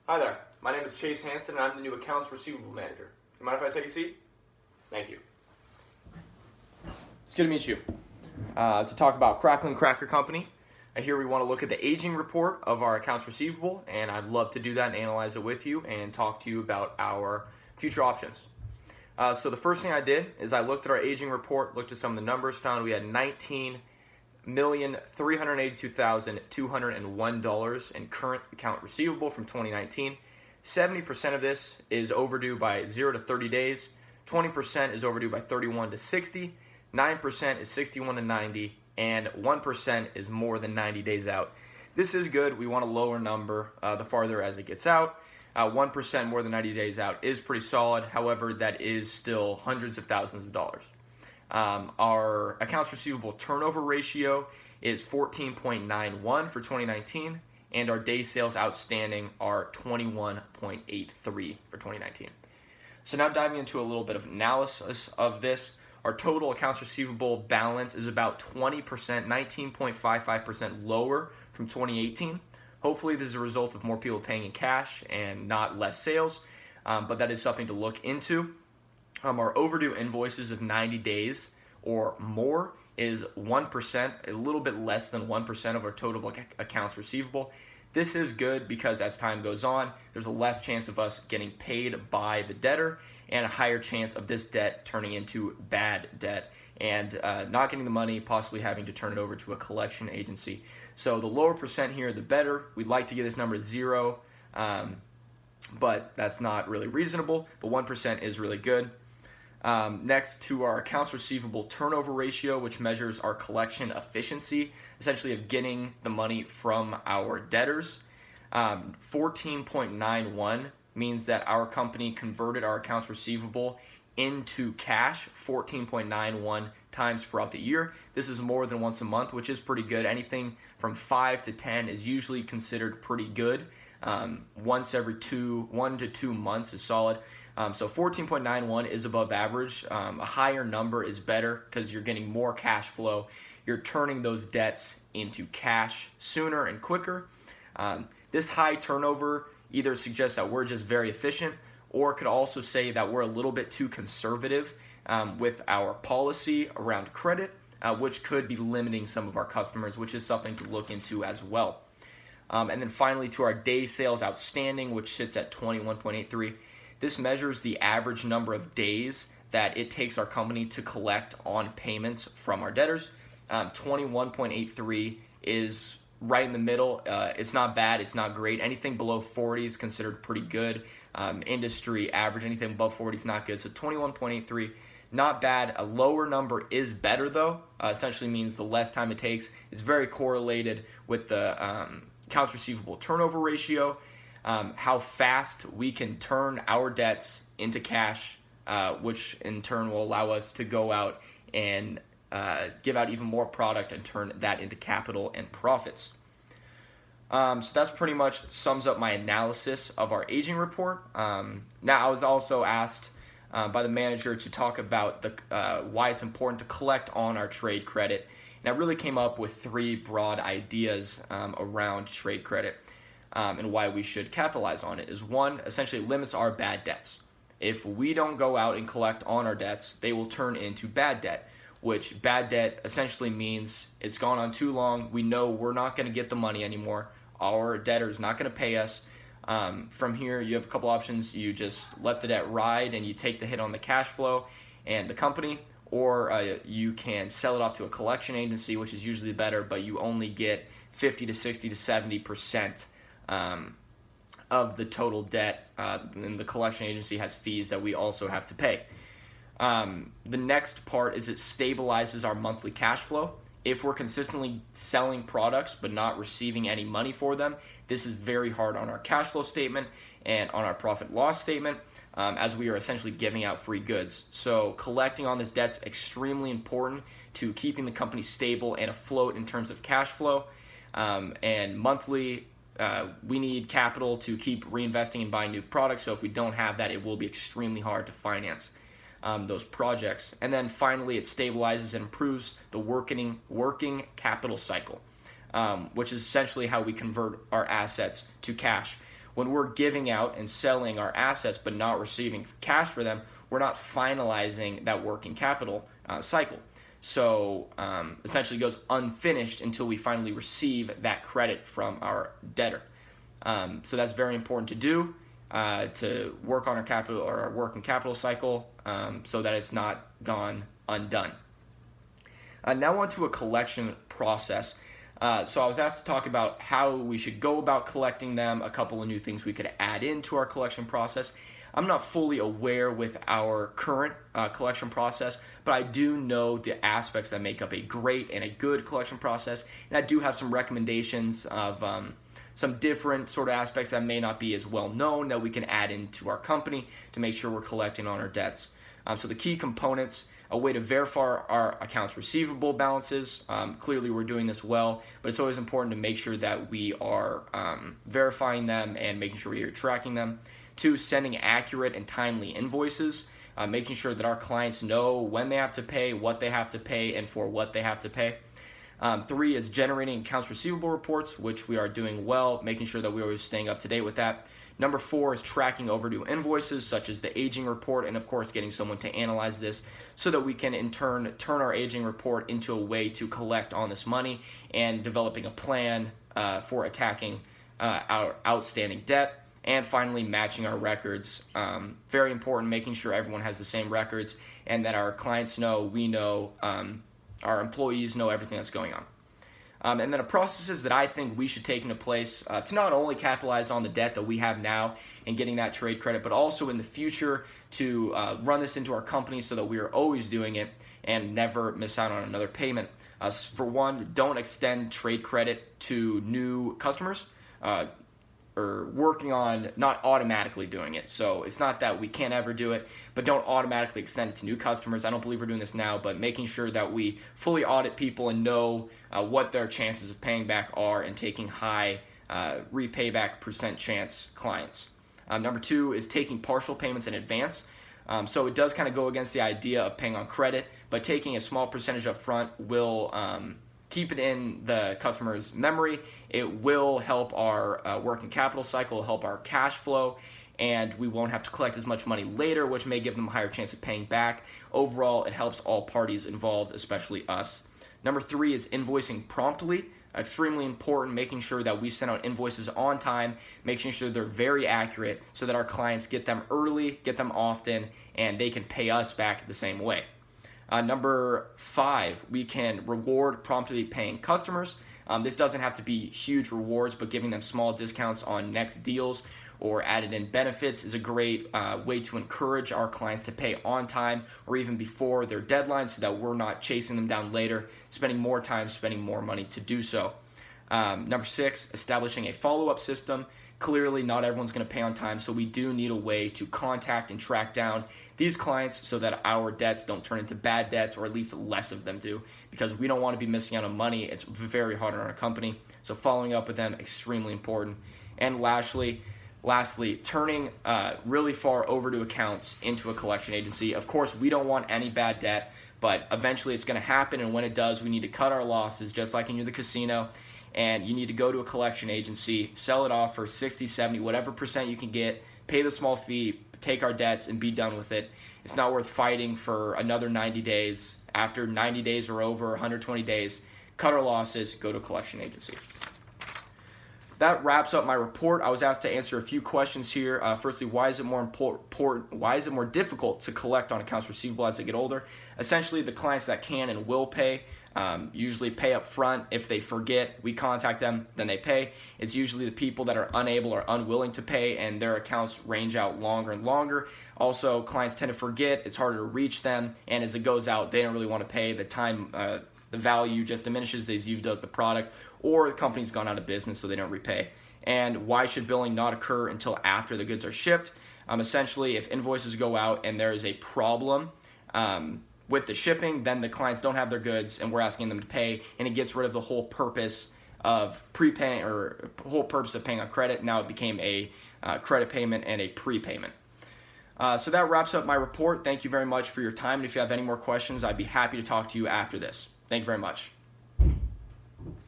Hi there, my name is Chase Hanson and I'm the new Accounts Receivable Manager. You mind if I take a seat? Thank you. It's good to meet you. To talk about Crackling Cracker Company, here we want to look at the aging report of our accounts receivable, and I'd love to do that and analyze it with you and talk to you about our future options. So the first thing I did is I looked at our aging report, looked at some of the numbers, found we had $19,382,201 in current account receivable from 2019. 70% of this is overdue by 0 to 30 days, 20% is overdue by 31 to 60, 9% is 61 to 90, and 1% is more than 90 days out. This is good. We want a lower number the farther as it gets out. 1% more than 90 days out is pretty solid. However, that is still hundreds of thousands of dollars. Our accounts receivable turnover ratio is 14.91 for 2019, and our day sales outstanding are 21.83 for 2019. So now diving into a little bit of analysis of this, our total accounts receivable balance is about 20%, 19.55% lower from 2018. Hopefully this is a result of more people paying in cash and not less sales, but that is something to look into. Our overdue invoices of 90 days or more is 1%, a little bit less than 1% of our total accounts receivable. This is good because as time goes on, there's a less chance of us getting paid by the debtor and a higher chance of this debt turning into bad debt and not getting the money, possibly having to turn it over to a collection agency. So the lower percent here, the better. We'd like to get this number to 0, but that's not really reasonable, but 1% is really good. Next to our accounts receivable turnover ratio, which measures our collection efficiency, essentially of getting the money from our debtors. 14.91 means that our company converted our accounts receivable into cash 14.91 times throughout the year. This is more than once a month, which is pretty good. Anything from 5 to 10 is usually considered pretty good. Once every 1 to 2 months is solid. So 14.91 is above average. A higher number is better because you're getting more cash flow. You're turning those debts into cash sooner and quicker. This high turnover either suggests that we're just very efficient, or could also say that we're a little bit too conservative with our policy around credit, which could be limiting some of our customers, which is something to look into as well. And then finally to our day sales outstanding, which sits at 21.83. This measures the average number of days that it takes our company to collect on payments from our debtors. 21.83 is right in the middle. It's not bad, it's not great. Anything below 40 is considered pretty good. Industry average, anything above 40 is not good. So 21.83, not bad. A lower number is better though. Essentially means the less time it takes. It's very correlated with the accounts receivable turnover ratio. How fast we can turn our debts into cash, which in turn will allow us to go out and give out even more product and turn that into capital and profits. So that's pretty much sums up my analysis of our aging report. Now I was also asked by the manager to talk about why it's important to collect on our trade credit. And I really came up with 3 broad ideas around trade credit. And why we should capitalize on it is 1, essentially limits our bad debts. If we don't go out and collect on our debts, they will turn into bad debt, which bad debt essentially means it's gone on too long. We know we're not going to get the money anymore. Our debtor is not going to pay us. From here, you have a couple options. You just let the debt ride and you take the hit on the cash flow and the company, or you can sell it off to a collection agency, which is usually better, but you only get 50 to 60 to 70% of the total debt, and the collection agency has fees that we also have to pay. The next part is it stabilizes our monthly cash flow. If we're consistently selling products but not receiving any money for them, this is very hard on our cash flow statement and on our profit loss statement, as we are essentially giving out free goods. So collecting on this debt's extremely important to keeping the company stable and afloat in terms of cash flow, and monthly. We need capital to keep reinvesting and buying new products, so if we don't have that, it will be extremely hard to finance those projects. And then finally, it stabilizes and improves the working capital cycle, which is essentially how we convert our assets to cash. when we're giving out and selling our assets but not receiving cash for them, we're not finalizing that working capital cycle. So essentially it goes unfinished until we finally receive that credit from our debtor. So that's very important to do, to work on our capital or our working capital cycle, so that it's not gone undone. Now on to a collection process. So I was asked to talk about how we should go about collecting them, a couple of new things we could add into our collection process. I'm not fully aware with our current collection process, but I do know the aspects that make up a great and a good collection process, and I do have some recommendations of some different sort of aspects that may not be as well known that we can add into our company to make sure we're collecting on our debts. So the key components: a way to verify our accounts receivable balances. Clearly we're doing this well, but it's always important to make sure that we are verifying them and making sure we are tracking them. 2, sending accurate and timely invoices, making sure that our clients know when they have to pay, what they have to pay, and for what they have to pay. 3 is generating accounts receivable reports, which we are doing well, making sure that we're always staying up to date with that. Number 4 is tracking overdue invoices, such as the aging report, and of course getting someone to analyze this so that we can in turn turn our aging report into a way to collect on this money and developing a plan for attacking our outstanding debt. And finally, matching our records. Very important, making sure everyone has the same records and that our clients know, we know, our employees know everything that's going on. And then the processes that I think we should take into place to not only capitalize on the debt that we have now and getting that trade credit, but also in the future to run this into our company so that we are always doing it and never miss out on another payment. For one, don't extend trade credit to new customers. Or working on not automatically doing it. So it's not that we can't ever do it, but don't automatically extend it to new customers. I don't believe we're doing this now, but making sure that we fully audit people and know what their chances of paying back are and taking high repay back percent chance clients. Number 2 is taking partial payments in advance. So it does kind of go against the idea of paying on credit, but taking a small percentage up front will keep it in the customer's memory. It will help our working capital cycle, help our cash flow, and we won't have to collect as much money later, which may give them a higher chance of paying back. Overall, it helps all parties involved, especially us. Number 3 is invoicing promptly. Extremely important, making sure that we send out invoices on time, making sure they're very accurate so that our clients get them early, get them often, and they can pay us back the same way. Number 5, we can reward promptly paying customers. This doesn't have to be huge rewards, but giving them small discounts on next deals or added in benefits is a great way to encourage our clients to pay on time or even before their deadline so that we're not chasing them down later, spending more time, spending more money to do so. Number 6, establishing a follow-up system. Clearly, not everyone's going to pay on time, so we do need a way to contact and track down these clients so that our debts don't turn into bad debts, or at least less of them do, because we don't want to be missing out on money. It's very hard on our company, so following up with them, extremely important. And lastly, turning really far overdue accounts into a collection agency. Of course, we don't want any bad debt, but eventually it's going to happen, and when it does, we need to cut our losses, just like in the casino. And you need to go to a collection agency, sell it off for 60, 70, whatever percent you can get, pay the small fee, take our debts, and be done with it. It's not worth fighting for another 90 days. After 90 days are over, 120 days, cut our losses, go to a collection agency. That wraps up my report. I was asked to answer a few questions here. Firstly, why is it more difficult to collect on accounts receivable as they get older? Essentially, the clients that can and will pay usually pay up front. If they forget, we contact them, then they pay. It's usually the people that are unable or unwilling to pay, and their accounts range out longer and longer. Also, clients tend to forget, it's harder to reach them, and as it goes out, they don't really want to pay. The time, the value just diminishes. They've used up the product, or the company's gone out of business, so they don't repay. And why should billing not occur until after the goods are shipped? Essentially, if invoices go out and there is a problem with the shipping, then the clients don't have their goods and we're asking them to pay, and it gets rid of the whole purpose of prepaying, or whole purpose of paying on credit. Now it became a credit payment and a prepayment. So that wraps up my report. Thank you very much for your time, and if you have any more questions, I'd be happy to talk to you after this. Thank you very much.